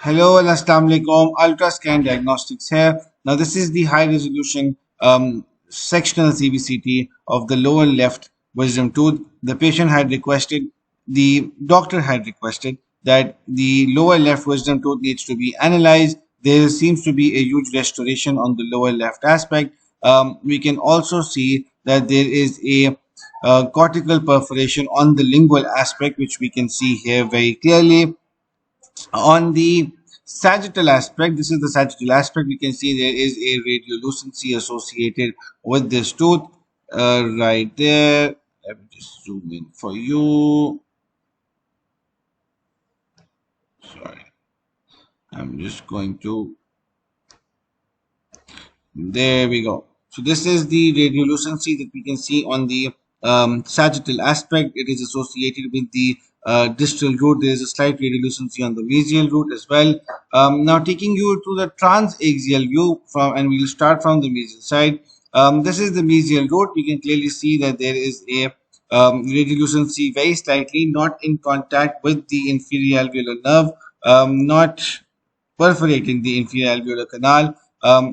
Hello and Assalamu alaikum. Ultrascan Diagnostics here. Now, this is the high resolution sectional CBCT of the lower left wisdom tooth. The doctor had requested that the lower left wisdom tooth needs to be analyzed. There seems to be a huge restoration on the lower left aspect. We can also see that there is a cortical perforation on the lingual aspect, which we can see here very clearly. On the sagittal aspect, this is the sagittal aspect, we can see there is a radiolucency associated with this tooth right there. Let me just zoom in for you. Sorry, I'm just going to, there we go. So this is the radiolucency that we can see on the sagittal aspect. It is associated with the distal root. There is a slight radiolucency on the mesial root as well. Now taking you to the transaxial view and we'll start from the mesial side. This is the mesial root. We can clearly see that there is a radiolucency very slightly, not in contact with the inferior alveolar nerve, not perforating the inferior alveolar canal.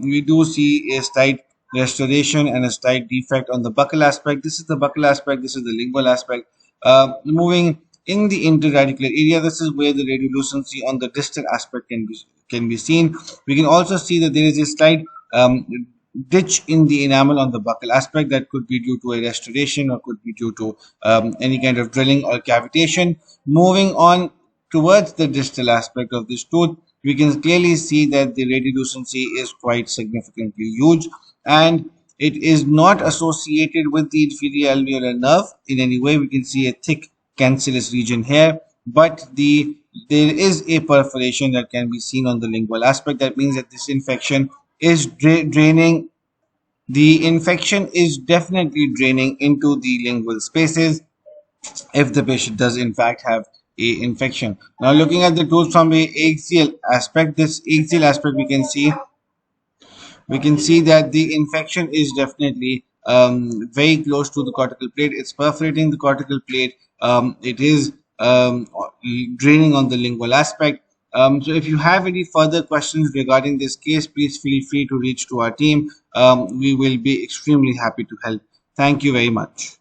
We do see a slight restoration and a slight defect on the buccal aspect. This is the buccal aspect, this is the lingual aspect. Moving in the interradicular area, this is where the radiolucency on the distal aspect can be seen. We can also see that there is a slight ditch in the enamel on the buccal aspect that could be due to a restoration or could be due to any kind of drilling or cavitation. Moving on towards the distal aspect of this tooth, we can clearly see that the radiolucency is quite significantly huge, and it is not associated with the inferior alveolar nerve in any way. We can see a thick cancellous region here, but there is a perforation that can be seen on the lingual aspect. That means that this infection is draining. The infection is definitely draining into the lingual spaces if the patient does in fact have a infection. Now looking at the tooth from a axial aspect, this axial aspect we can see that the infection is definitely very close to the cortical plate. It's perforating the cortical plate. It is draining on the lingual aspect. So if you have any further questions regarding this case, please feel free to reach to our team. We will be extremely happy to help. Thank you very much.